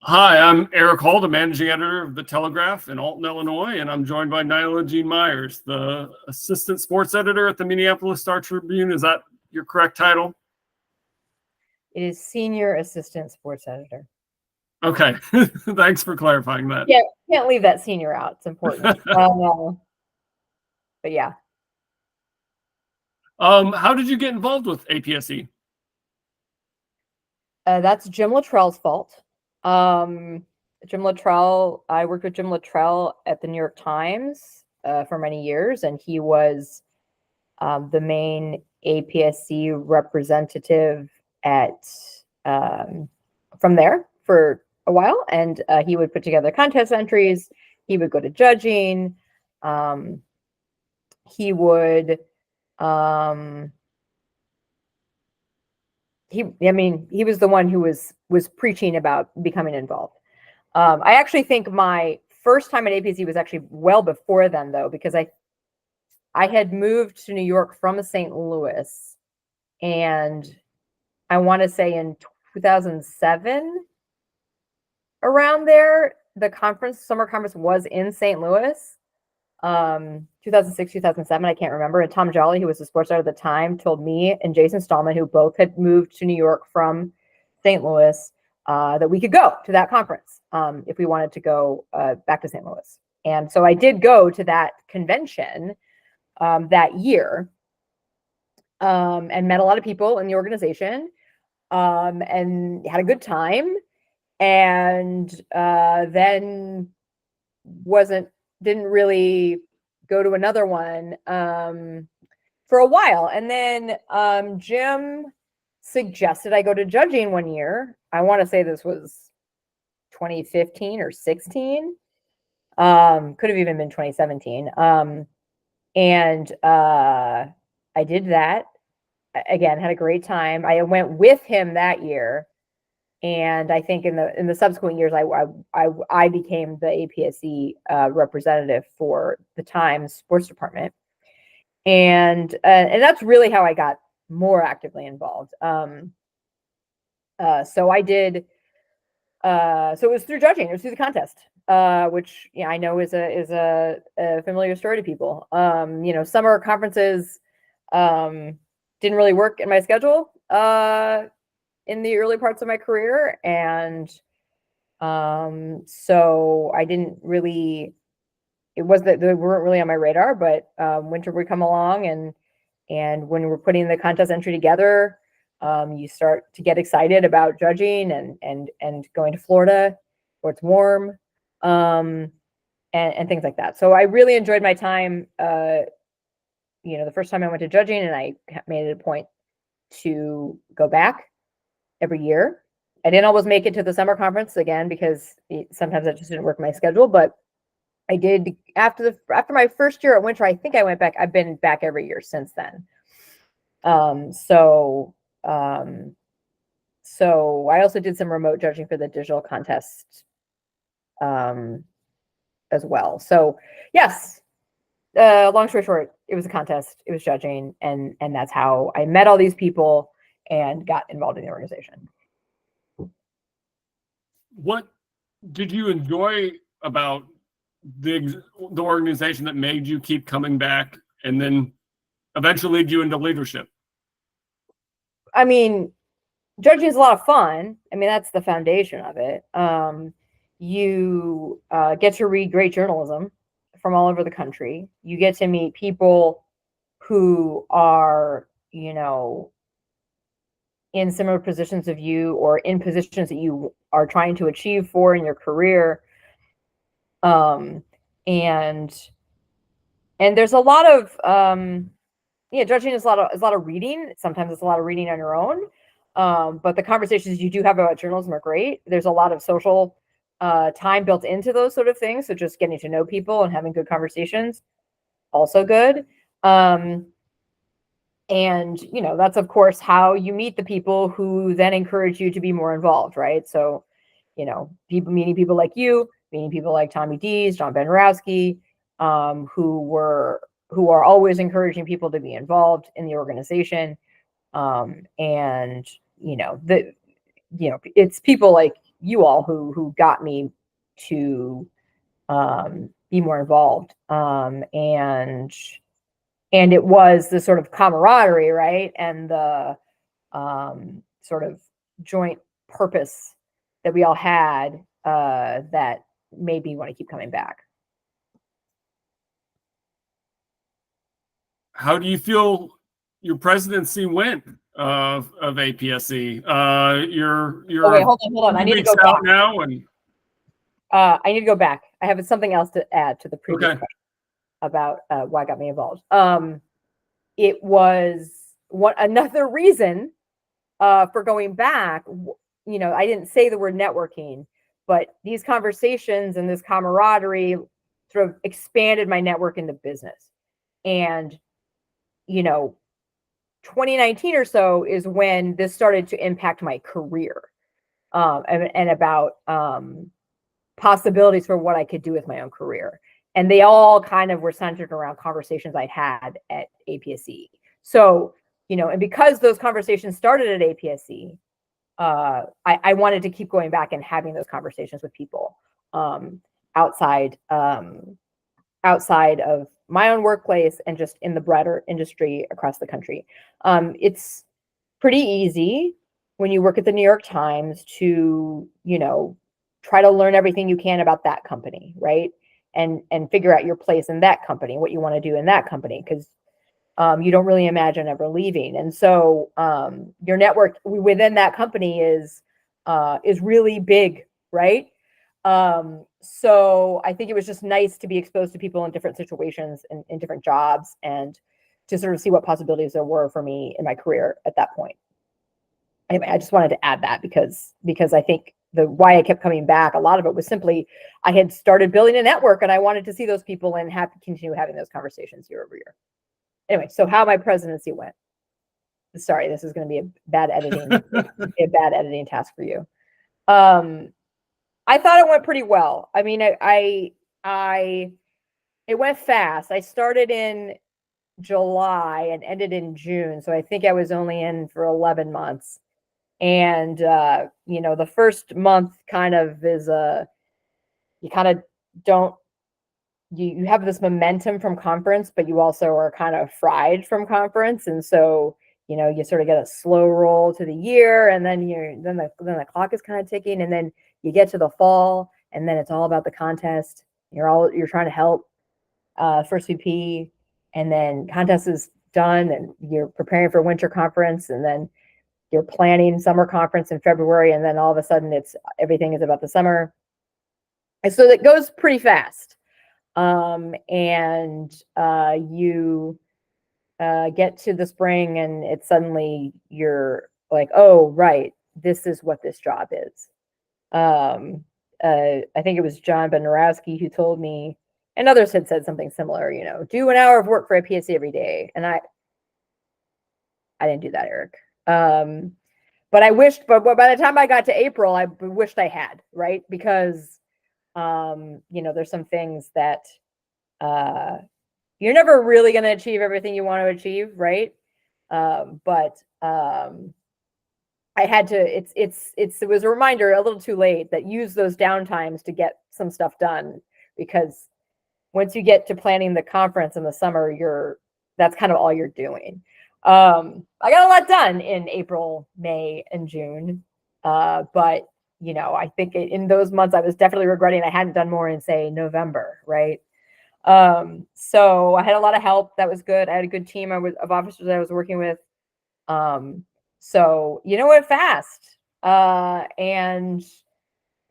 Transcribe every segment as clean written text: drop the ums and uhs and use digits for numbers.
Hi, I'm Erik Hall, the managing editor of the Telegraph in Alton, Illinois, and I'm joined by Naila-Jean Meyers, the assistant sports editor at the Minneapolis Star Tribune. Is that your correct title? It is senior assistant sports editor. Okay, thanks for clarifying that. Yeah, can't leave that senior out. It's important. But yeah. How did you get involved with APSE? That's Jim Luttrell's fault. Jim Luttrell, I worked with Jim Luttrell at the New York Times for many years, and he was the main APSE representative at from there for a while, and he would put together contest entries. He would go to judging. He would he was the one who was preaching about becoming involved. I actually think my first time at APSE was actually well before then, though, because I had moved to New York from St. Louis, and I want to say in 2007, around there, the summer conference was in St. Louis. 2006, 2007, I can't remember. And Tom Jolly, who was the sports editor at the time, told me and Jason Stallman, who both had moved to New York from St. Louis, that we could go to that conference if we wanted to go back to St. Louis. And so I did go to that convention that year and met a lot of people in the organization and had a good time. And then didn't really go to another one for a while. And then Jim suggested I go to judging one year. I want to say this was 2015 or 16. Could have even been 2017. And I did that. Again, had a great time. I went with him that year. And I think in the subsequent years, I became the APSE representative for the Times sports department, and that's really how I got more actively involved. So I did. So it was through judging. It was through the contest, which I know is a familiar story to people. Summer conferences didn't really work in my schedule. In the early parts of my career. And so I didn't really, it was that they weren't really on my radar, but winter would come along, and when we're putting the contest entry together, you start to get excited about judging and going to Florida where it's warm, and things like that. So I really enjoyed my time, the first time I went to judging, and I made it a point to go back every year. I didn't always make it to the summer conference again because sometimes that just didn't work my schedule, but I did after my first year at winter. I think I went back. I've been back every year since then. So I also did some remote judging for the digital contest as well. So yes, long story short, it was a contest, it was judging, and that's how I met all these people and got involved in the organization. What did you enjoy about the organization that made you keep coming back and then eventually lead you into leadership? I mean, judging is a lot of fun. I mean, that's the foundation of it. You get to read great journalism from all over the country. You get to meet people who are, in similar positions of you, or in positions that you are trying to achieve for in your career. And there's a lot of, judging is a lot of reading. Sometimes it's a lot of reading on your own. But the conversations you do have about journalism are great. There's a lot of social time built into those sort of things. So just getting to know people and having good conversations, also good. And, that's, of course, how you meet the people who then encourage you to be more involved, right? So, meeting people like you, meeting people like Tommy Dees, John Benrowski, who are always encouraging people to be involved in the organization. And, it's people like you all who got me to be more involved. And it was the sort of camaraderie, right? And the sort of joint purpose that we all had that made me want to keep coming back. How do you feel your presidency went of APSE? You're oh, wait, hold on. I need to go back now, and I need to go back. I have something else to add to the previous question about why got me involved. It was another reason for going back. You know, I didn't say the word networking, but these conversations and this camaraderie sort of expanded my network into business. And, you know, 2019 or so is when this started to impact my career, and about possibilities for what I could do with my own career. And they all kind of were centered around conversations I'd had at APSE. So, you know, and because those conversations started at APSE, I wanted to keep going back and having those conversations with people outside of my own workplace and just in the broader industry across the country. It's pretty easy when you work at the New York Times to, you know, try to learn everything you can about that company, right? And figure out your place in that company, what you want to do in that company, because you don't really imagine ever leaving. And so your network within that company is really big, right? So I think it was just nice to be exposed to people in different situations and in different jobs, and to sort of see what possibilities there were for me in my career at that point. Anyway, I just wanted to add that because I think why I kept coming back, a lot of it was simply I had started building a network and I wanted to see those people and continue having those conversations year over year. Anyway, so how my presidency went. Sorry, this is going to be a bad editing task for you. I thought it went pretty well. I mean, it went fast. I started in July and ended in June, so I think I was only in for 11 months. And you know, the first month kind of is you kind of don't, you have this momentum from conference, but you also are kind of fried from conference. And so, you know, you sort of get a slow roll to the year, and then the clock is kind of ticking, and then you get to the fall, and then it's all about the contest. You're trying to help first VP, and then contest is done, and you're preparing for winter conference, and then you're planning summer conference in February, and then all of a sudden everything is about the summer. And so it goes pretty fast. And you get to the spring, and it's suddenly you're like, oh, right, this is what this job is. I think it was John Benarowski who told me, and others had said something similar, you know, do an hour of work for APSE every day. And I didn't do that, Erik. But I wished, but by the time I got to April, I wished I had, right? Because, you know, there's some things that you're never really going to achieve everything you want to achieve, right? But I had to, it was a reminder a little too late that use those downtimes to get some stuff done, because once you get to planning the conference in the summer, that's kind of all you're doing. I got a lot done in April, May, and June. But, you know, I think in those months I was definitely regretting I hadn't done more in, say, November, right? So I had a lot of help. That was good. I had a good team of officers I was working with. So, you know, it went fast. And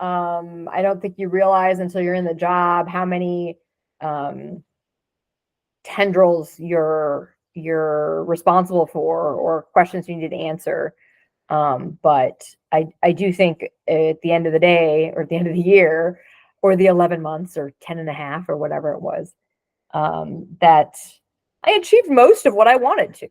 I don't think you realize until you're in the job how many tendrils you're responsible for, or questions you need to answer. But I do think at the end of the day, or at the end of the year, or the 11 months or 10 and a half or whatever it was, that I achieved most of what I wanted to.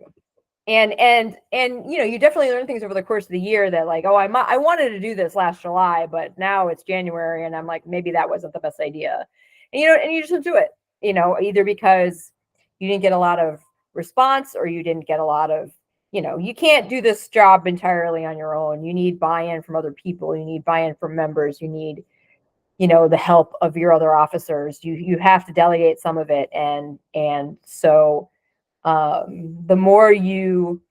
And you know, you definitely learn things over the course of the year that, like, oh, I wanted to do this last July, but now it's January, and I'm like, maybe that wasn't the best idea. And, you know, and you just don't do it, you know, either because you didn't get a lot of response, or you didn't get a lot of you can't do this job entirely on your own. You need buy-in from other people. You need buy-in from members. You need, the help of your other officers. You have to delegate some of it. And so the more you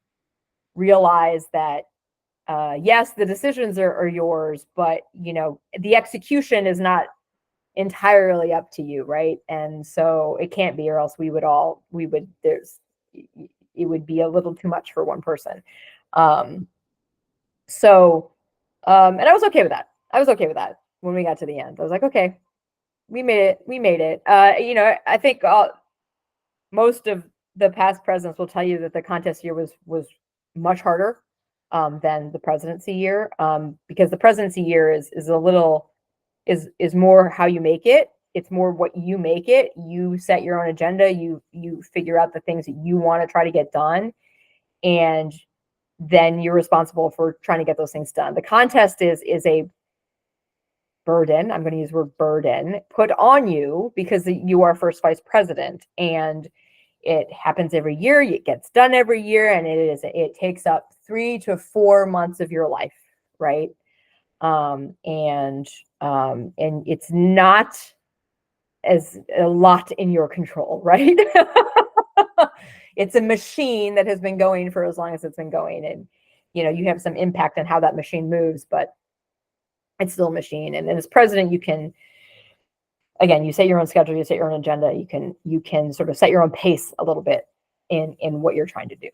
realize that, yes, the decisions are yours, but, the execution is not entirely up to you, right? And so it can't be, or else it would be a little too much for one person. And I was okay with that. When we got to the end. I was like, okay, we made it. I think most of the past presidents will tell you that the contest year was much harder than the presidency year, because the presidency year is more how you make it. It's more what you make it. You set your own agenda. You figure out the things that you want to try to get done, and then you're responsible for trying to get those things done. The contest is a burden. I'm going to use the word burden put on you because you are first vice president, and it happens every year. It gets done every year, and it takes up 3 to 4 months of your life, right? And it's not as a lot in your control, right? It's a machine that has been going for as long as it's been going, and you have some impact on how that machine moves, but it's still a machine. And then as president, you can, again, you set your own schedule, you set your own agenda, you can sort of set your own pace a little bit in what you're trying to do.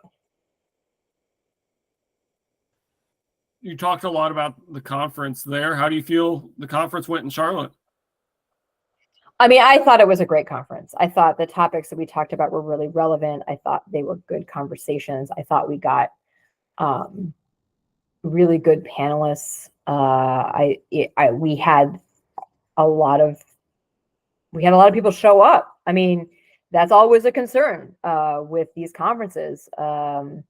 You talked a lot about the conference there. How do you feel the conference went in Charlotte? I mean, I thought it was a great conference. I thought the topics that we talked about were really relevant. I thought they were good conversations. I thought we got really good panelists. We had a lot of people show up. I mean, that's always a concern with these conferences. That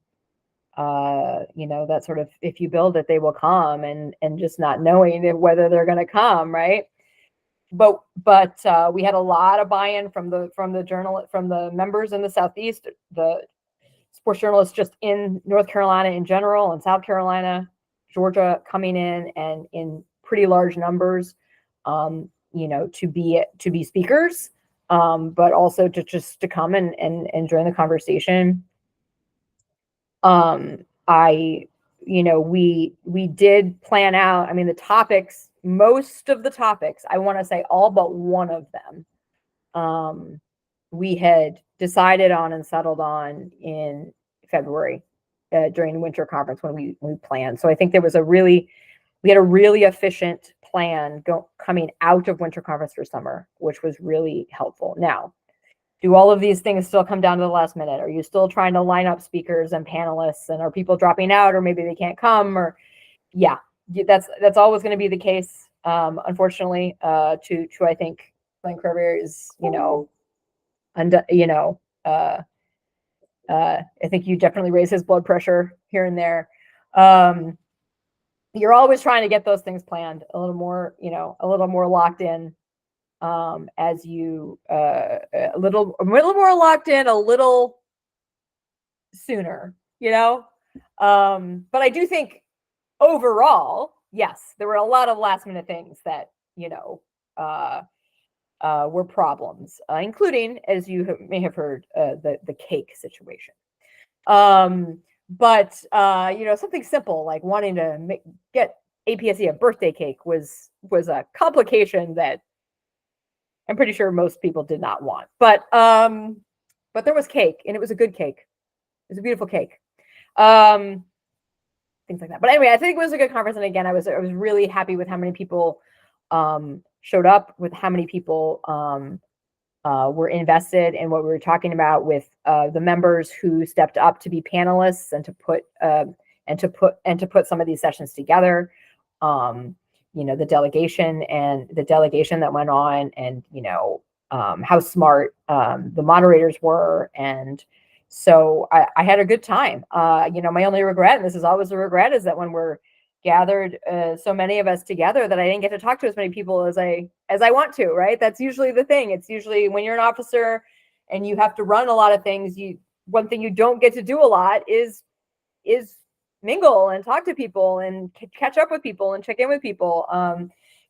sort of, if you build it, they will come, and just not knowing whether they're going to come, right? But we had a lot of buy-in from the members in the Southeast, the sports journalists just in North Carolina in general, and South Carolina, Georgia coming in, and in pretty large numbers, to be speakers, but also to come and join the conversation. We did plan out, I mean, the topics, most of the topics, I want to say all but one of them, we had decided on and settled on in February during the winter conference when we planned. So I think we had a really efficient plan coming out of winter conference for summer, which was really helpful. Now, do all of these things still come down to the last minute? Are you still trying to line up speakers and panelists, and are people dropping out, or maybe they can't come? Or that's always going to be the case, unfortunately. To I think Glenn Crever's, I think you definitely raise his blood pressure here and there. You're always trying to get those things planned a little more locked in, as you a little more locked in a little sooner, but I do think overall, yes, there were a lot of last minute things that were problems, including, as you may have heard, the cake situation. But something simple like wanting to get APSE a birthday cake was a complication that I'm pretty sure most people did not want. But there was cake, and it was a good cake. It was a beautiful cake. Things like that. But anyway, I think it was a good conference. And again, I was really happy with how many people showed up, with how many people were invested in what we were talking about, with the members who stepped up to be panelists and to put some of these sessions together. The delegation that went on, and how smart the moderators were. And so I had a good time. My only regret, and this is always a regret, is that when we're gathered, so many of us together, that I didn't get to talk to as many people as I want to, right? That's usually the thing. It's usually when you're an officer and you have to run a lot of things, one thing you don't get to do a lot is is mingle and talk to people and catch up with people and check in with people.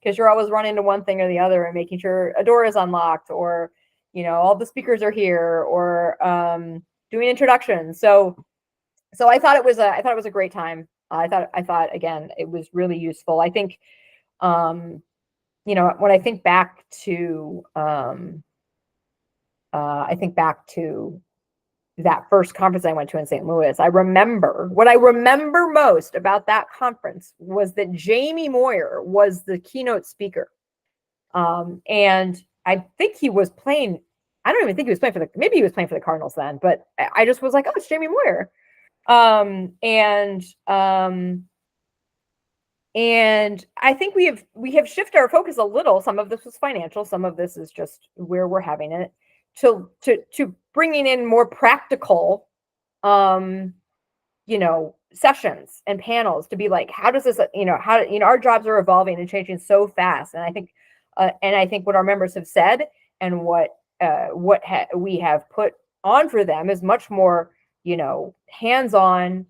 Because you're always running to one thing or the other and making sure a door is unlocked, or, you know, all the speakers are here, or doing introductions. So I thought it was a great time. I thought again, it was really useful. I think, you know, when I think back to that first conference I went to in St. Louis, what I remember most about that conference was that Jamie Moyer was the keynote speaker. And I think he was playing, I don't even think he was playing maybe he was playing for the Cardinals then, but I just was like, oh, it's Jamie Moyer. And I think we have shifted our focus a little. Some of this was financial, some of this is just where we're having it, to bringing in more practical, you know, sessions and panels to be like, how does this, you know, our jobs are evolving and changing so fast. And I think what our members have said and what we have put on for them is much more, you know, hands-on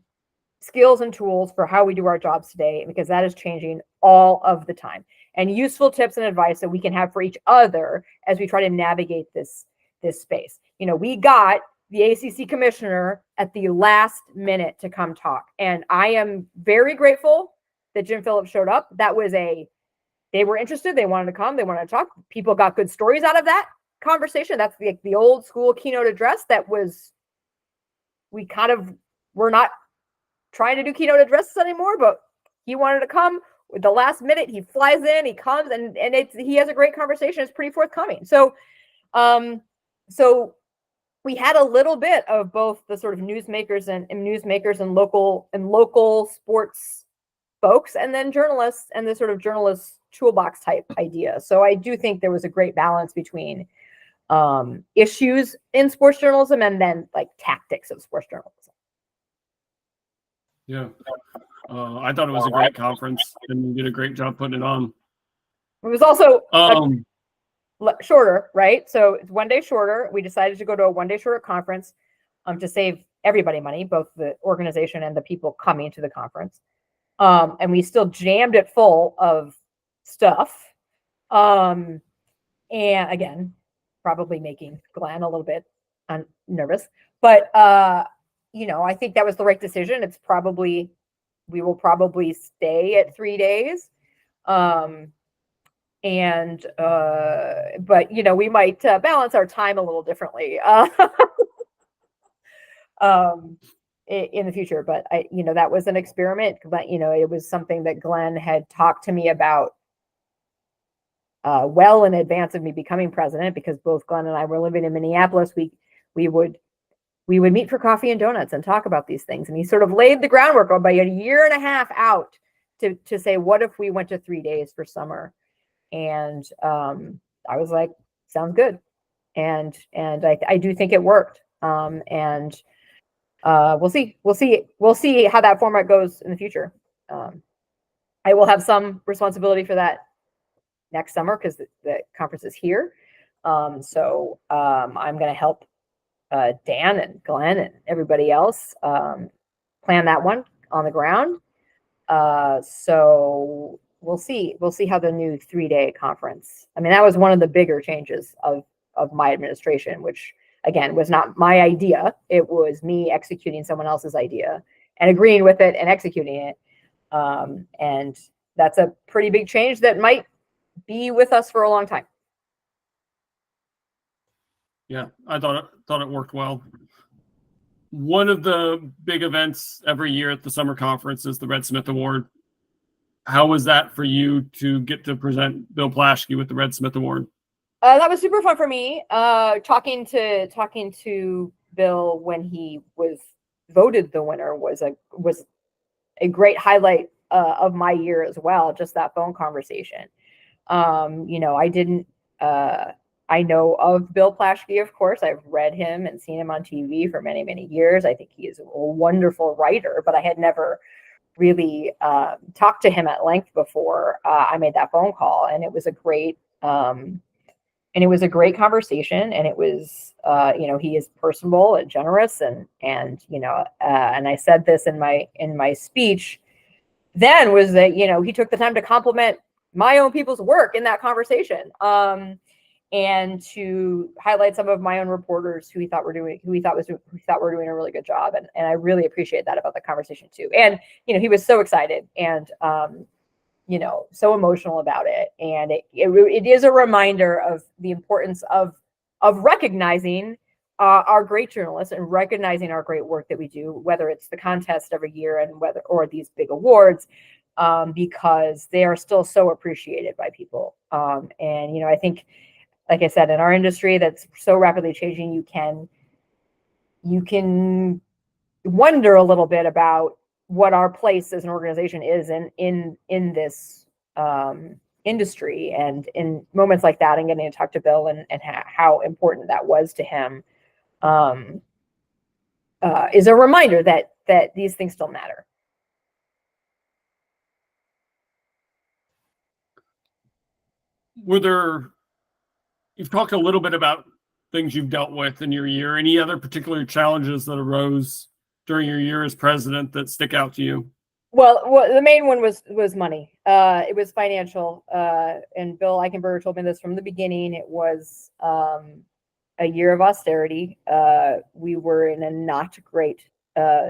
skills and tools for how we do our jobs today, because that is changing all of the time, and useful tips and advice that we can have for each other as we try to navigate this space. You know, we got the ACC commissioner at the last minute to come talk, and I am very grateful that Jim Phillips showed up. They were interested, they wanted to come, they wanted to talk. People got good stories out of that conversation. That's the old school keynote address we're not trying to do keynote addresses anymore, but he wanted to come with the last minute. He flies in, he comes, and he has a great conversation. It's pretty forthcoming. So we had a little bit of both the sort of newsmakers and local sports folks, and then journalists and the sort of journalist toolbox type idea. So I do think there was a great balance between issues in sports journalism and then like tactics of sports journalism. Yeah. I thought it was a great conference, and you did a great job putting it on. It was also shorter, right? So it's 1 day shorter. We decided to go to a 1 day shorter conference to save everybody money, both the organization and the people coming to the conference. And we still jammed it full of stuff. And again, probably making Glenn a little bit nervous, but you know, I think that was the right decision. We will probably stay at 3 days. But you know, we might balance our time a little differently in the future. But you know, that was an experiment. But you know, it was something that Glenn had talked to me about well in advance of me becoming president, because both Glenn and I were living in Minneapolis. We would meet for coffee and donuts and talk about these things. And he sort of laid the groundwork about a year and a half out to say, what if we went to 3 days for summer? And I was like, sounds good. And I do think it worked. We'll see how that format goes in the future. I will have some responsibility for that next summer because the conference is here. So I'm going to help Dan and Glenn and everybody else plan that one on the ground. So we'll see how the new 3 day conference. I mean, that was one of the bigger changes of my administration, which again was not my idea. It was me executing someone else's idea and agreeing with it and executing it. And that's a pretty big change that might be with us for a long time. Yeah, I thought it worked well. One of the big events every year at the summer conference is the Red Smith Award. How was that for you to get to present Bill Plaschke with the Red Smith Award? That was super fun for me. Talking to Bill when he was voted the winner was a great highlight of my year as well. Just that phone conversation. You know, I know of Bill Plaschke, of course. I've read him and seen him on TV for many, many years. I think he is a wonderful writer, but I had never really talked to him at length before I made that phone call. And it was a great it was a great conversation, and it was, he is personable and generous, and I said this in my speech then, was that, he took the time to compliment my own people's work in that conversation, and to highlight some of my own reporters who he thought were doing a really good job, and I really appreciate that about the conversation too. And he was so excited and so emotional about it, and it is a reminder of the importance of recognizing our great journalists and recognizing our great work that we do, whether it's the contest every year or these big awards, because they are still so appreciated by people. And I think, like I said, in our industry that's so rapidly changing, you can wonder a little bit about what our place as an organization is in this industry, and in moments like that, and getting to talk to Bill and how important that was to him, is a reminder that these things still matter. You've talked a little bit about things you've dealt with in your year. Any other particular challenges that arose during your year as president that stick out to you? Well, the main one was money. It was financial. And Bill Eichenberger told me this from the beginning. It was a year of austerity. We were in a not great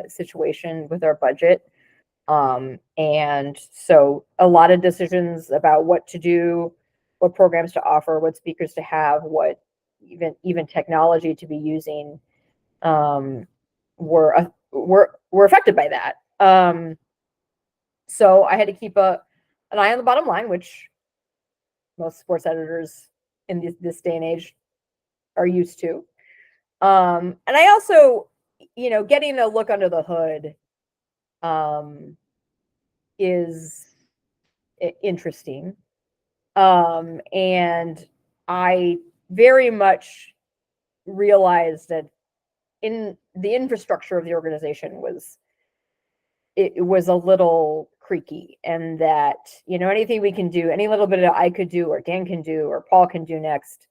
situation with our budget. And so a lot of decisions about what to do, what programs to offer, what speakers to have, what even technology to be using, were affected by that. So I had to keep an eye on the bottom line, which most sports editors in this day and age are used to. And I also, getting a look under the hood is interesting. And I very much realized that in the infrastructure of the organization was a little creaky, and that anything we can do, any little bit that I could do, or Dan can do, or Paul can do next,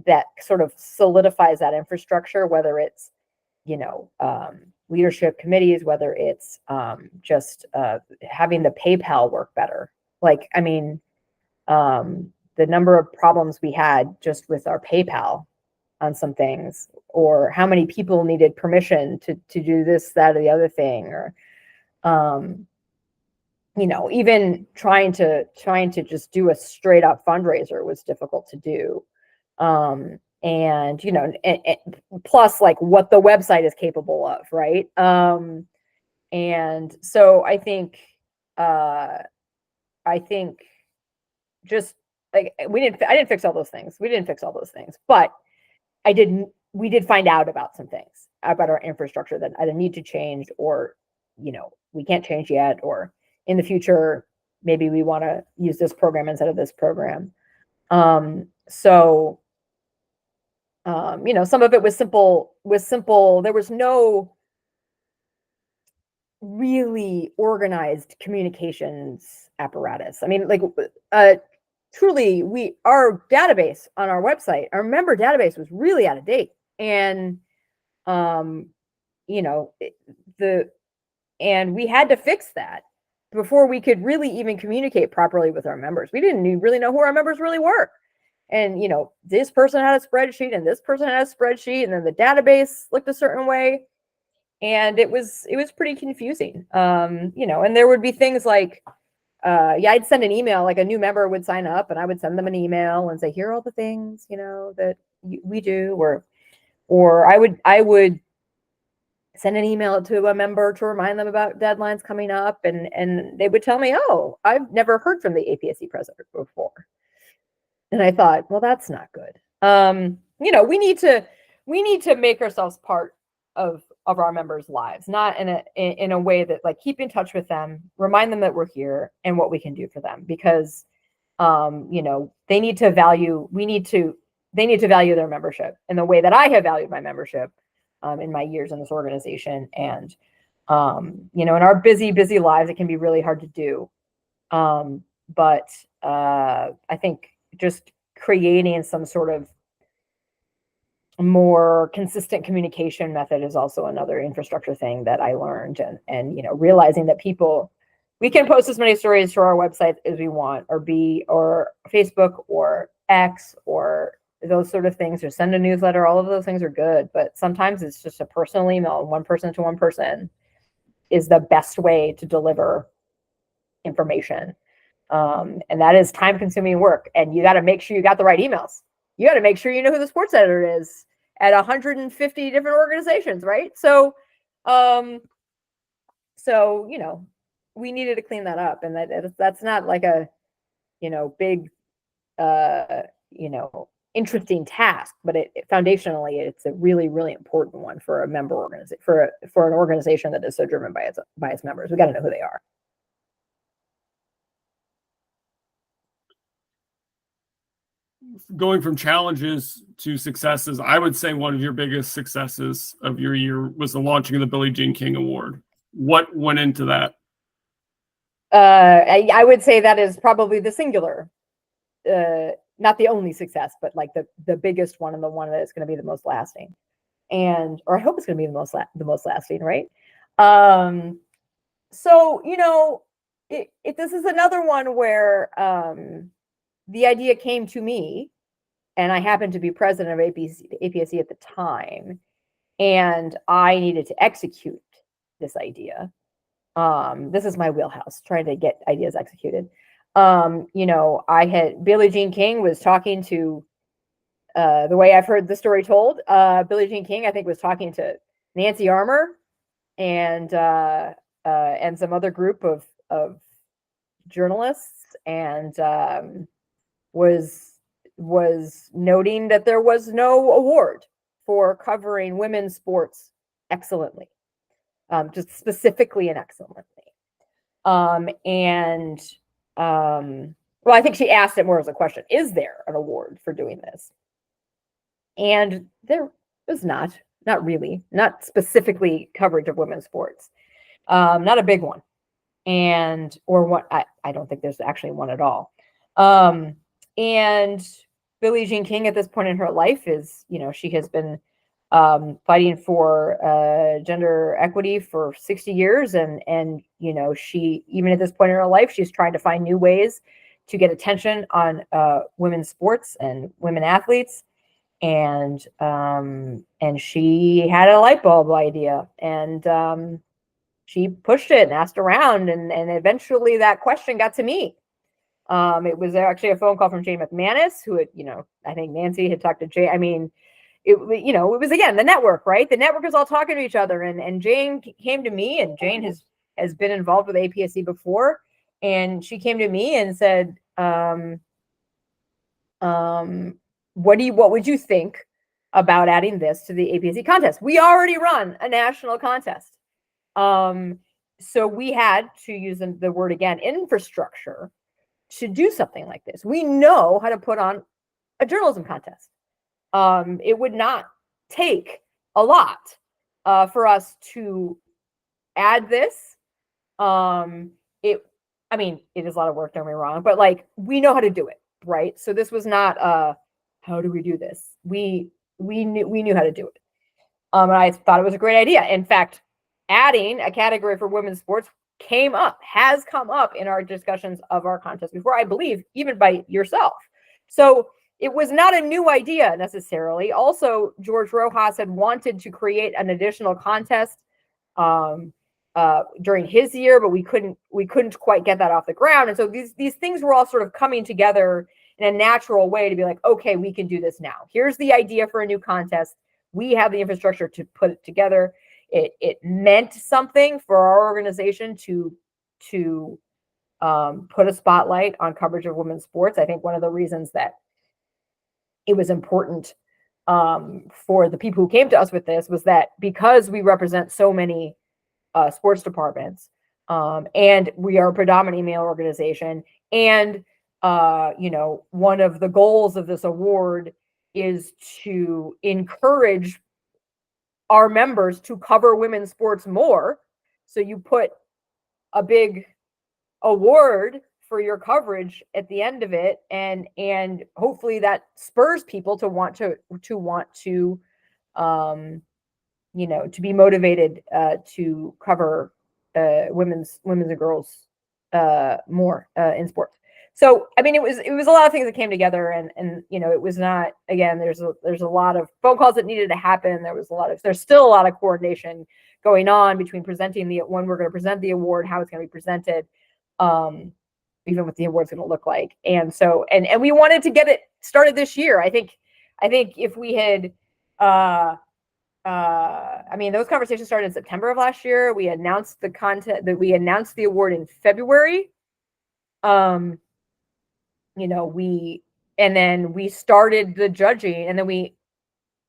that sort of solidifies that infrastructure, whether it's leadership committees, whether it's just having the PayPal work better. Like, I mean, the number of problems we had just with our PayPal on some things, or how many people needed permission to do this, that, or the other thing, or even trying to just do a straight up fundraiser was difficult to do. And plus, like, what the website is capable of, right? And so I think just like I didn't fix all those things. We didn't fix all those things, but we did find out about some things about our infrastructure that either need to change, or we can't change yet, or in the future maybe we want to use this program instead of this program. So some of it was simple. There was no really organized communications apparatus. I mean, like, truly, our database on our website, our member database, was really out of date, and and we had to fix that before we could really even communicate properly with our members. We didn't really know who our members really were. And, this person had a spreadsheet, and this person had a spreadsheet, and then the database looked a certain way. And it was pretty confusing. And there would be things like, I'd send an email, like a new member would sign up, and I would send them an email and say, here are all the things, that we do, or I would send an email to a member to remind them about deadlines coming up, and they would tell me, oh, I've never heard from the APSE president before. And I thought, well, that's not good. We need to make ourselves part of our members' lives, not in a way that, like, keep in touch with them, remind them that we're here and what we can do for them, because they need to value their membership in the way that I have valued my membership in my years in this organization. And in our busy lives, it can be really hard to do. But I think just creating some sort of more consistent communication method is also another infrastructure thing that I learned. And you know, realizing that we can post as many stories to our website as we want, or Facebook or X or those sort of things, or send a newsletter. All of those things are good, but sometimes it's just a personal email, one person to one person, is the best way to deliver information. And that is time consuming work. And you got to make sure you got the right emails. You got to make sure you know who the sports editor is at 150 different organizations, right? So, you know, we needed to clean that up, and that's not like a, you know, big, you know, interesting task, but foundationally, it's a really, really important one for a member organization, for an organization that is so driven by its members. We got to know who they are. Going from challenges to successes, I would say one of your biggest successes of your year was the launching of the Billie Jean King Award. What went into that? I would say that is probably the singular, not the only success, but like the biggest one, and the one that is going to be the most lasting, or I hope it's going to be the most lasting, right? So, you know, this is another one where the idea came to me, and I happened to be president of APSE at the time, and I needed to execute this idea. This is my wheelhouse, trying to get ideas executed. You know, Billie Jean King was talking to, the way I've heard the story told, Billie Jean King, I think, was talking to Nancy Armour and some other group of journalists, and was noting that there was no award for covering women's sports excellently, just specifically and excellently. Well, I think she asked it more as a question: is there an award for doing this? And there was not really, not specifically coverage of women's sports, not a big one, or what, I don't think there's actually one at all. And Billie Jean King at this point in her life is, you know, she has been fighting for gender equity for 60 years. And, you know, she, even at this point in her life, she's trying to find new ways to get attention on women's sports and women athletes. And she had a light bulb idea, and she pushed it and asked around, and eventually that question got to me. It was actually a phone call from Jane McManus, who had, you know, I think Nancy had talked to Jane. I mean, it was, again, the network, right? The network is all talking to each other, and Jane came to me, and Jane has been involved with APSE before, and she came to me and said, what would you think about adding this to the APSE contest? We already run a national contest. So we had to use the word again, infrastructure, to do something like this. We know how to put on a journalism contest. It would not take a lot for us to add this. It is a lot of work, don't get me wrong, but like, we know how to do it, right? So this was not how do we do this? We knew how to do it. And I thought it was a great idea. In fact, adding a category for women's sports has come up in our discussions of our contest before, I believe, even by yourself. So it was not a new idea necessarily. Also, George Rojas had wanted to create an additional contest during his year, but we couldn't quite get that off the ground. And so these things were all sort of coming together in a natural way to be like, okay, we can do this now. Here's the idea for a new contest. We have the infrastructure to put it together. It meant something for our organization to put a spotlight on coverage of women's sports. I think one of the reasons that it was important for the people who came to us with this was that because we represent so many sports departments, and we are a predominantly male organization, and one of the goals of this award is to encourage our members to cover women's sports more. So you put a big award for your coverage at the end of it, and hopefully that spurs people to want to to be motivated to cover women's and girls more in sports. So I mean, it was a lot of things that came together, and it was not, again, there's a lot of phone calls that needed to happen. There's still a lot of coordination going on between presenting when we're going to present the award, how it's going to be presented, even what the award's going to look like. And so and we wanted to get it started this year. I think if we had I mean, those conversations started in September of last year. We announced the award in February. We started the judging, and then we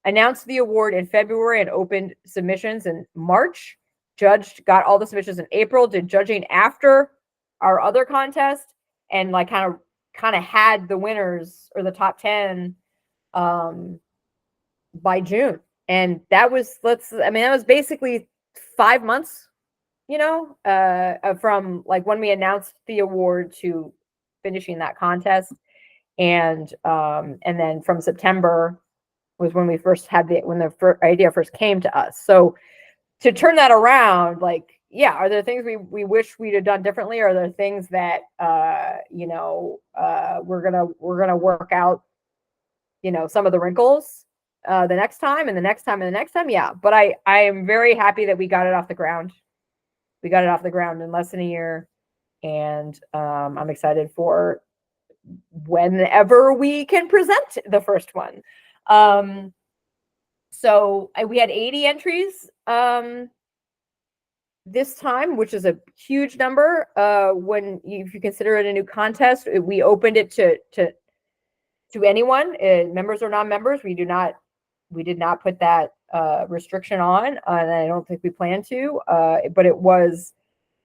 announced the award in February and opened submissions in March. Judged, got all the submissions in April, did judging after our other contest, and like kind of had the winners or the top 10 by June. And that was basically 5 months, from like when we announced the award to finishing that contest. And then from September was when we first had the idea first came to us. So to turn that around, like, yeah, are there things we wish we'd have done differently? Are there things that we're gonna work out, some of the wrinkles the next time and the next time and the next time? Yeah, but I am very happy that we got it off the ground. We got it off the ground in less than a year, and I'm excited for whenever we can present the first one. So we had 80 entries this time, which is a huge number. If you consider it a new contest, we opened it to anyone, members or non-members. We did not put that restriction on, and I don't think we plan to. But it was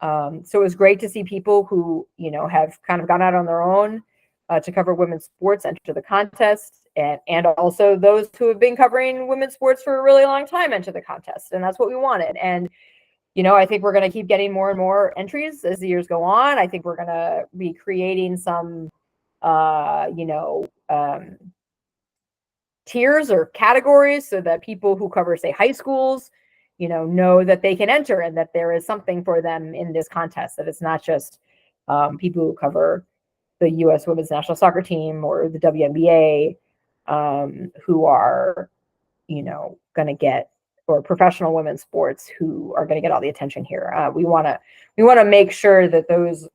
so it was great to see people who have kind of gone out on their own to cover women's sports enter the contest, and also those who have been covering women's sports for a really long time enter the contest, and that's what we wanted. And I think we're going to keep getting more and more entries as the years go on. I think we're going to be creating some tiers or categories so that people who cover, say, high schools, know that they can enter and that there is something for them in this contest, that it's not just people who cover the U.S. women's national soccer team or the WNBA who are, going to get, or professional women's sports who are going to get all the attention here. We want to make sure that those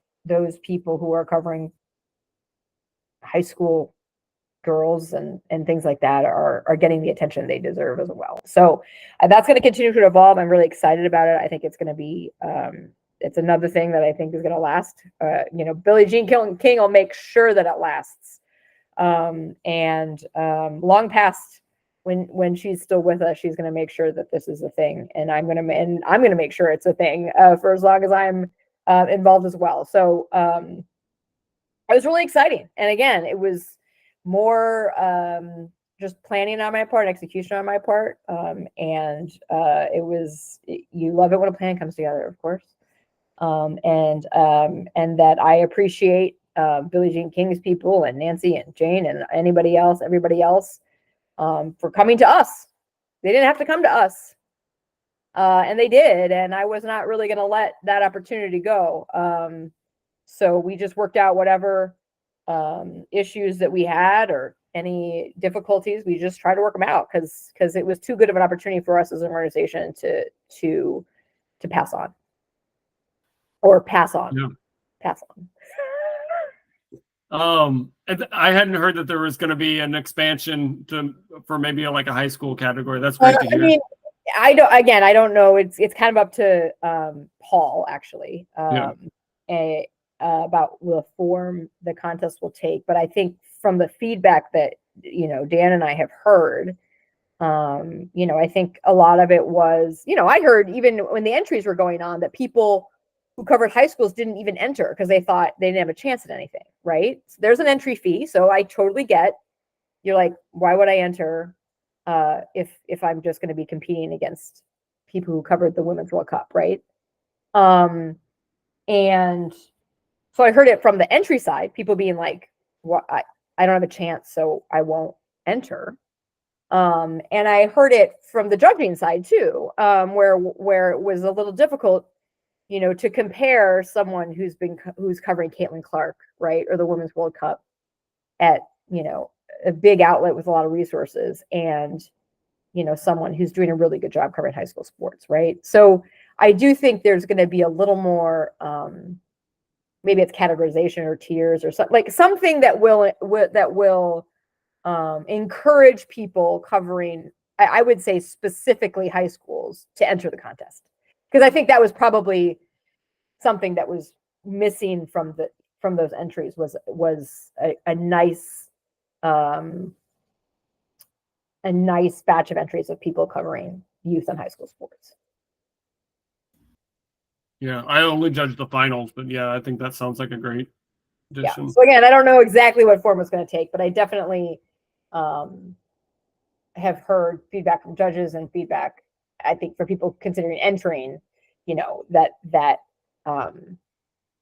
people who are covering high school girls and things like that are getting the attention they deserve as well. So that's going to continue to evolve. I'm really excited about it. I think it's going to be it's another thing that I think is going to last. Billie Jean King will make sure that it lasts. And long past when she's still with us, she's going to make sure that this is a thing, and I'm going to make sure it's a thing for as long as I'm involved as well. So it was really exciting, and again, it was more just planning on my part, execution on my part, and it was. You love it when a plan comes together, of course, and that I appreciate Billie Jean King's people and Nancy and Jane and everybody else. For coming to us. They didn't have to come to us. And they did. And I was not really going to let that opportunity go. So we just worked out whatever issues that we had or any difficulties. We just tried to work them out because it was too good of an opportunity for us as an organization to pass on. Or pass on. Yeah. Pass on. I hadn't heard that there was going to be an expansion for maybe like a high school category. That's great to hear. I mean, I don't know. It's kind of up to Paul actually about the form the contest will take. But I think from the feedback that Dan and I have heard, I think a lot of it was, I heard even when the entries were going on that people who covered high schools didn't even enter because they thought they didn't have a chance at anything, right? So there's an entry fee. So I totally get, you're like, why would I enter if I'm just going to be competing against people who covered the Women's World Cup, right? And So I heard it from the entry side, people being like, "What? I don't have a chance, so I won't enter." And I heard it from the judging side too, where it was a little difficult, to compare someone who's covering Caitlin Clark, right, or the Women's World Cup at a big outlet with a lot of resources, and someone who's doing a really good job covering high school sports, right? So I do think there's going to be a little more, maybe it's categorization or tiers or something, like something that will encourage people covering, I would say specifically high schools, to enter the contest, because I think that was probably something that was missing from those entries was a nice batch of entries of people covering youth and high school sports. Yeah, I only judged the finals, but yeah, I think that sounds like a great addition. Yeah. So again, I don't know exactly what form it's going to take, but I definitely have heard feedback from judges and feedback, I think, for people considering entering, that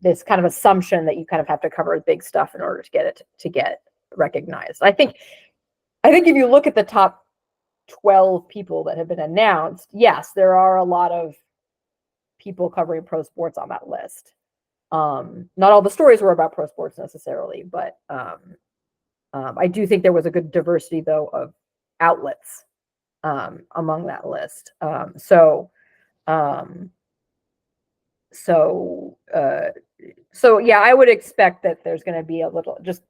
this kind of assumption that you kind of have to cover big stuff in order to get recognized. I think if you look at the top 12 people that have been announced, yes, there are a lot of people covering pro sports on that list. Not all the stories were about pro sports necessarily, but I do think there was a good diversity, though, of outlets among that list. So yeah, I would expect that there's going to be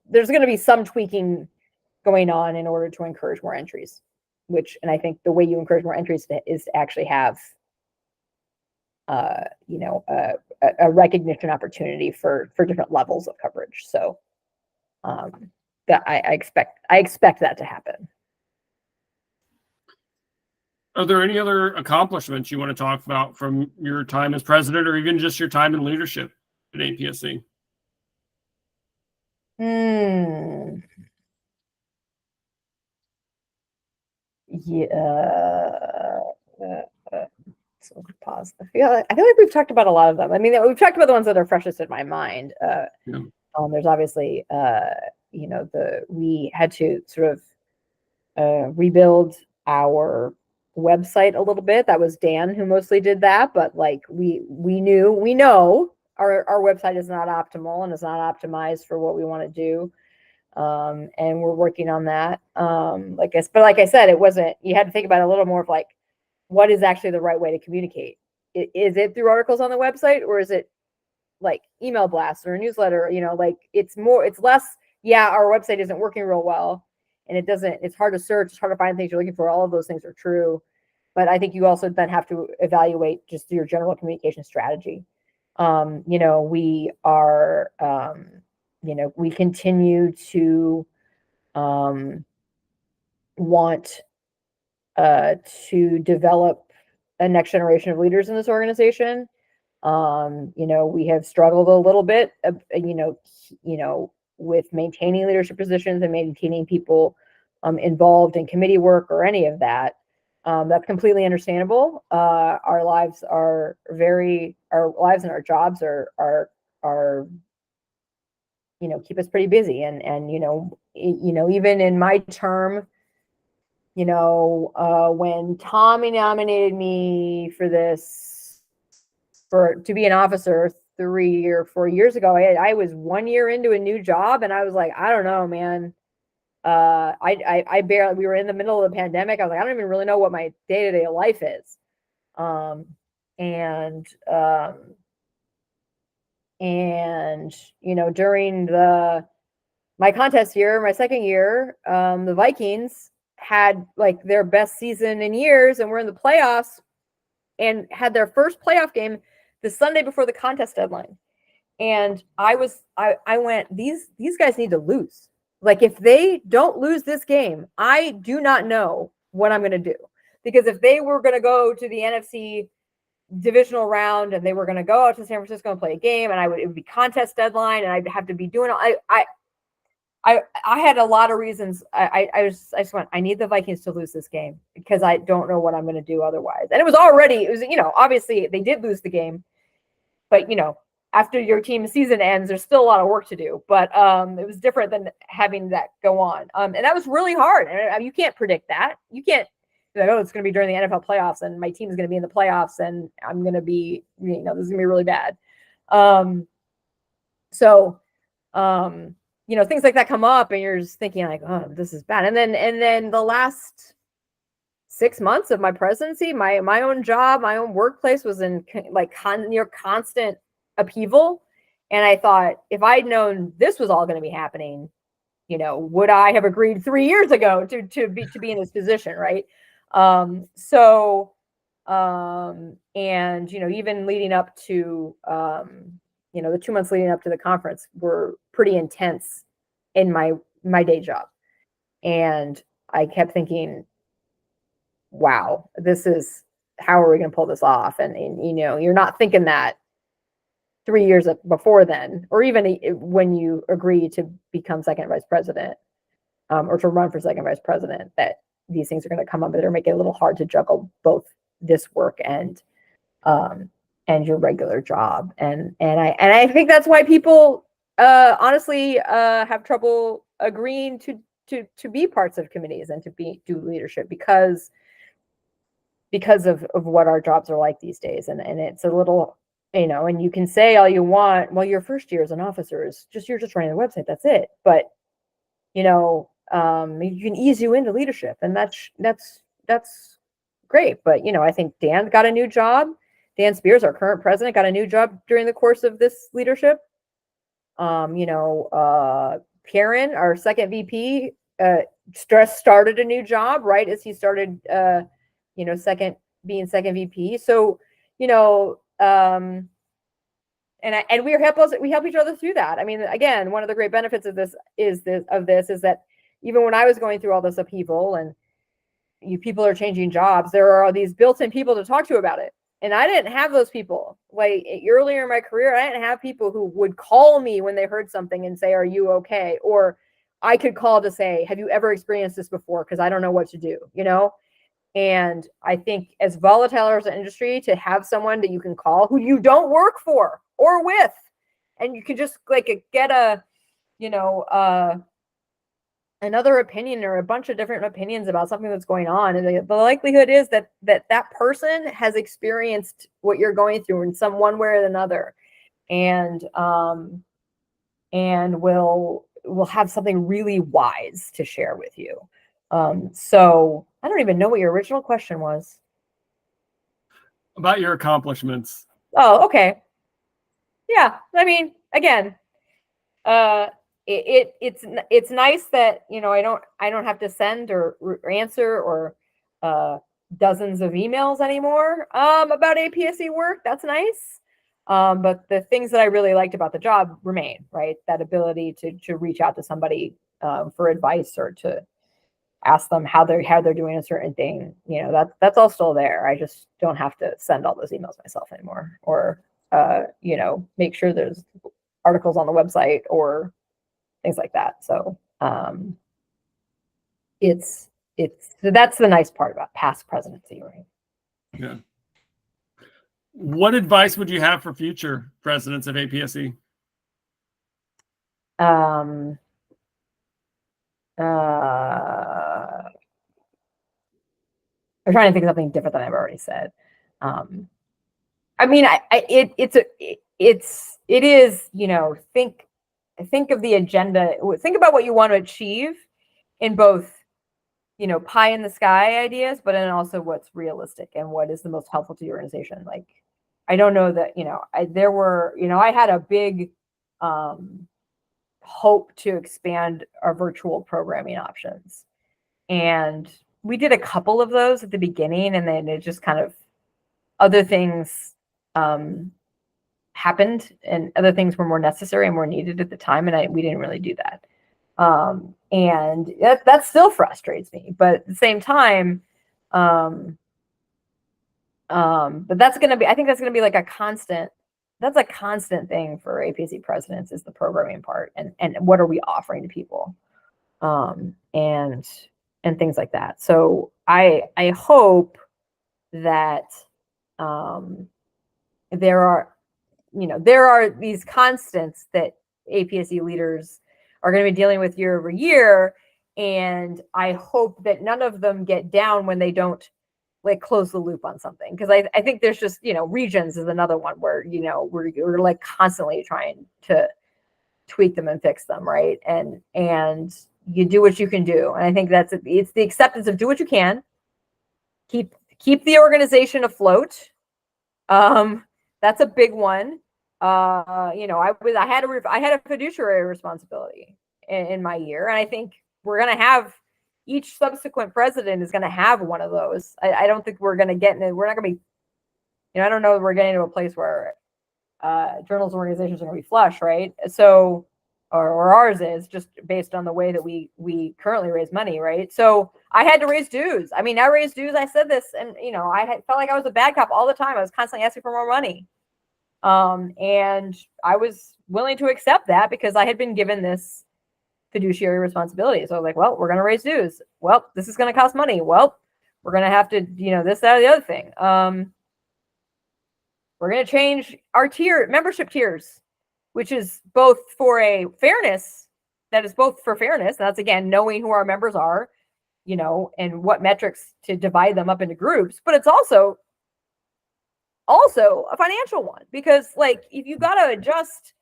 there's going to be some tweaking going on in order to encourage more entries, and I think the way you encourage more entries is to actually have a recognition opportunity for different levels of coverage. So that I expect that to happen. Are there any other accomplishments you want to talk about from your time as president, or even just your time in leadership at APSE? Yeah. So pause. I feel like we've talked about a lot of them. I mean, we've talked about the ones that are freshest in my mind. There's obviously, we had to sort of rebuild our website a little bit. That was Dan who mostly did that, but like we know our website is not optimal and is not optimized for what we want to do. And we're working on that. Like I said, it wasn't, you had to think about it a little more of like, what is actually the right way to communicate? Is it through articles on the website, or is it like email blasts or a newsletter? It's less, yeah, our website isn't working real well, and it's hard to search, it's hard to find things you're looking for. All of those things are true. But I think you also then have to evaluate just your general communication strategy. We are, we continue to want to develop a next generation of leaders in this organization. We have struggled a little bit, with maintaining leadership positions and maintaining people involved in committee work or any of that. That's completely understandable. Our lives and our jobs are keep us pretty busy, and even in my term, when Tommy nominated me to be an officer 3 or 4 years ago, I was 1 year into a new job, and I was like, I don't know, man. I barely, we were in the middle of the pandemic. I was like, I don't even really know what my day-to-day life is. During my contest year, my second year, the Vikings had like their best season in years, and we're in the playoffs, and had their first playoff game the Sunday before the contest deadline. And I went, these guys need to lose. Like, if they don't lose this game, I do not know what I'm going to do. Because if they were going to go to the NFC divisional round and they were going to go out to San Francisco and play a game, and it would be contest deadline, and I'd have to be doing I had a lot of reasons. I just went, I need the Vikings to lose this game, because I don't know what I'm going to do otherwise. And it was, obviously they did lose the game, but after your team season ends, there's still a lot of work to do, but it was different than having that go on. And that was really hard. And you can't predict that. You can't be like, oh, it's going to be during the NFL playoffs and my team is going to be in the playoffs and I'm going to be, this is going to be really bad. Things like that come up and you're just thinking like, oh, this is bad. And then the last 6 months of my presidency, my own job, my own workplace was in near constant upheaval. And I thought, if I'd known this was all going to be happening, would I have agreed 3 years ago to be in this position, right? And even leading up to the 2 months leading up to the conference were pretty intense in my day job. And I kept thinking, wow, how are we going to pull this off? And you're not thinking that 3 years before then, or even when you agree to become second vice president, or to run for second vice president, that these things are going to come up that are making it a little hard to juggle both this work and your regular job. And I think that's why people honestly have trouble agreeing to be parts of committees and to do leadership because of what our jobs are like these days. And it's a little, and you can say all you want, well, your first year as an officer is you're just running the website, that's it. But you can ease you into leadership, and that's great. But I think Dan got a new job. Dan Spears, our current president, got a new job during the course of this leadership. Karen, our second VP, started a new job right as he started being second VP. So, and we help each other through that. I mean, again, one of the great benefits of this is that even when I was going through all this upheaval and people are changing jobs, there are these built-in people to talk to about it. And I didn't have those people. Like earlier in my career, I didn't have people who would call me when they heard something and say, are you okay? Or I could call to say, have you ever experienced this before? Because I don't know what to do, And I think as volatile as an industry, to have someone that you can call who you don't work for or with, and you can just get another opinion or a bunch of different opinions about something that's going on. And the likelihood is that person has experienced what you're going through in one way or another, and will have something really wise to share with you. So I don't even know what your original question was. About your accomplishments. Oh, okay. Yeah. I mean, again, it's nice that, I don't have to send or answer or dozens of emails anymore about APSE work. That's nice. But the things that I really liked about the job remain, right? That ability to reach out to somebody for advice or to ask them how they're doing a certain thing. That's all still there. I just don't have to send all those emails myself anymore, or make sure there's articles on the website or things like that. So that's the nice part about past presidency, right? Yeah. What advice would you have for future presidents of APSE? I'm trying to think of something different than I've already said. I mean, it is, think of the agenda, think about what you want to achieve in both, pie in the sky ideas, but then also what's realistic and what is the most helpful to your organization. Like, I don't know that, I had a big hope to expand our virtual programming options. And we did a couple of those at the beginning, and then it just kind of, other things happened, and other things were more necessary and more needed at the time, and we didn't really do that. And that still frustrates me, but at the same time, but that's going to be, I think that's going to be like a constant thing for APSE presidents, is the programming part, and what are we offering to people, and things like that. So I hope that there are, there are these constants that APSE leaders are going to be dealing with year over year. And I hope that none of them get down when they don't like close the loop on something. Because I think there's just, regions is another one where, we're like constantly trying to tweak them and fix them. Right. And you do what you can do. And I think it's the acceptance of do what you can, keep the organization afloat. That's a big one. I had a fiduciary responsibility in my year. And I think we're going to have each subsequent president is going to have one of those. I don't think we're going to get in it. We're not going to be, I don't know that we're getting to a place where journals and organizations are going to be flush, right? So, or ours is just based on the way that we currently raise money, right? So I had to raise dues. I mean, I raised dues. I said this, and felt like I was a bad cop all the time. I was constantly asking for more money. And I was willing to accept that because I had been given this fiduciary responsibility. So I was like, well, we're going to raise dues. Well, this is going to cost money. Well, we're going to have to, this, that, or the other thing. We're going to change our membership tiers, which is both for a fairness. That is both for fairness. That's again, knowing who our members are, and what metrics to divide them up into groups. But it's also a financial one because like, if you got to adjust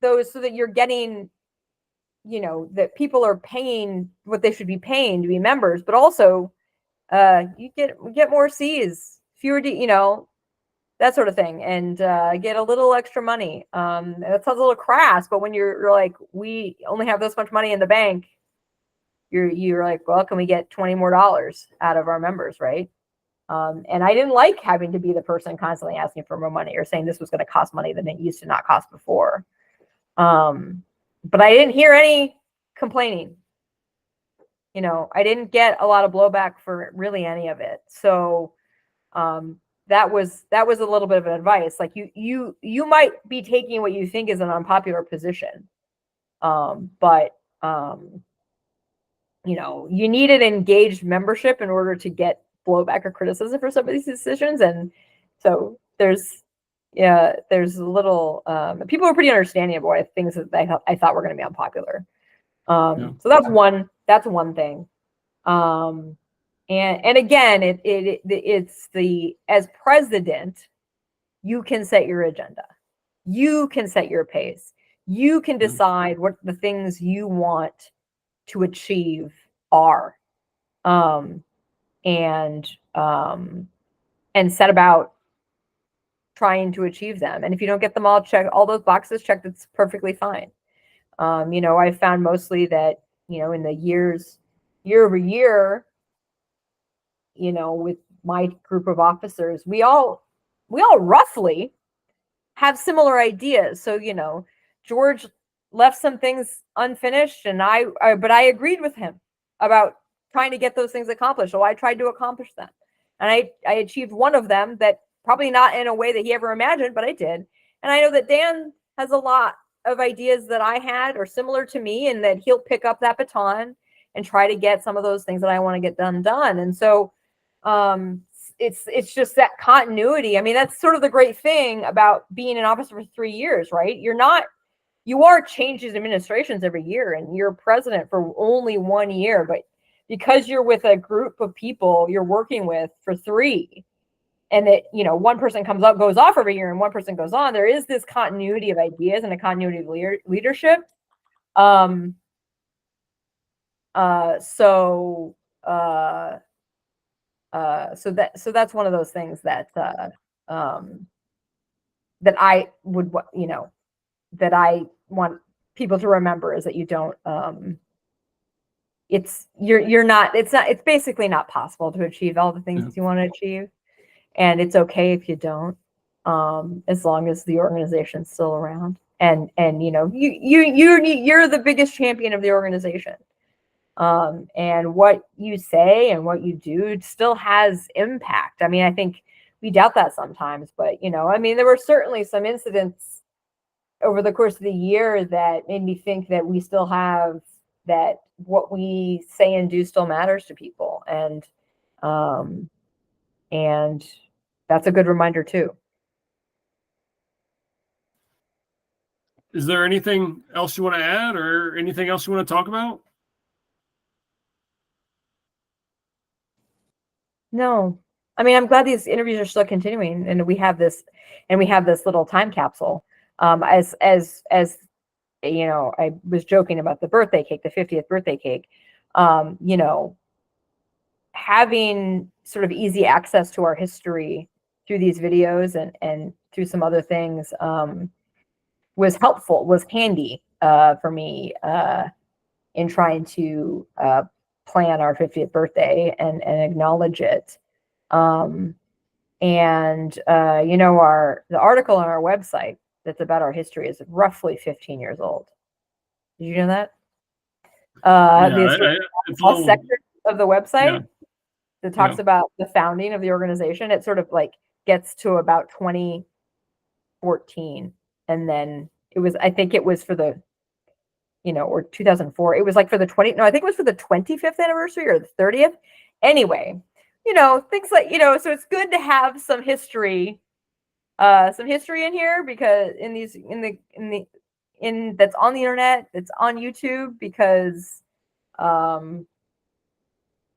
those so that you're getting, that people are paying what they should be paying to be members, but also you get more C's, fewer D, that sort of thing, and get a little extra money. That sounds a little crass, but when you're like, we only have this much money in the bank, you're like, well, can we get $20 more out of our members, right? And I didn't like having to be the person constantly asking for more money or saying this was going to cost money that it used to not cost before. But I didn't hear any complaining. I didn't get a lot of blowback for really any of it. So that was a little bit of advice. Like you might be taking what you think is an unpopular position, but you need an engaged membership in order to get blowback or criticism for some of these decisions. And so there's a little people were pretty understanding about things that I thought were going to be unpopular. So that's one thing. And again, it's as president, you can set your agenda, you can set your pace, you can decide what the things you want to achieve are, and set about trying to achieve them. And if you don't get them all those boxes checked, it's perfectly fine. I found mostly that, in the year over year, with my group of officers, we all roughly have similar ideas. So, George left some things unfinished and but I agreed with him about trying to get those things accomplished. So I tried to accomplish them. And I achieved one of them that probably not in a way that he ever imagined, but I did. And I know that Dan has a lot of ideas that I had or similar to me, and that he'll pick up that baton and try to get some of those things that I want to get done. And so it's just that continuity. I mean, that's sort of the great thing about being an officer for 3 years, right? You are changing administrations every year, and you're president for only 1 year, but because you're with a group of people you're working with for 3, and that, one person goes off every year and one person goes on, there is this continuity of ideas and a continuity of leadership. So that's one of those things that that I would, that I want people to remember, is that you don't, it's basically not possible to achieve all the things that you want to achieve. And it's okay if you don't, as long as the organization's still around. And you're the biggest champion of the organization. And what you say and what you do still has impact. I mean, I think we doubt that sometimes, but there were certainly some incidents over the course of the year that made me think that we still have that what we say and do still matters to people. And that's a good reminder too. is there anything else you want to add or anything else you want to talk about? No. I mean, I'm glad these interviews are still continuing, and we have this little time capsule. As you know, I was joking about the birthday cake, the 50th birthday cake. You know, having sort of easy access to our history through these videos and through some other things was helpful, was handy for me in trying to plan our 50th birthday and acknowledge it. You know, the article on our website that's about our history is roughly 15 years old. Did you know that? It's a section of the website that talks about the founding of the organization. It sort of like gets to about 2014, and then I think it was for the, you know, or 2004. It was like for the I think it was for the 25th anniversary or the 30th. Anyway, you know, things like, you know, so it's good to have some history in here, because that's on the internet, that's on YouTube, because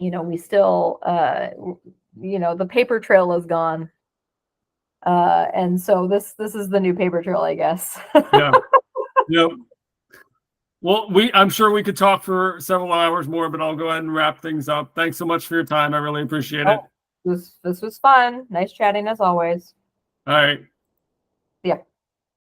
you know, we still you know, the paper trail is gone, and so this is the new paper trail, I guess. Yeah. Yep. Well, I'm sure we could talk for several hours more, but I'll go ahead and wrap things up. Thanks so much for your time. I really appreciate it. This was fun. Nice chatting as always. All right.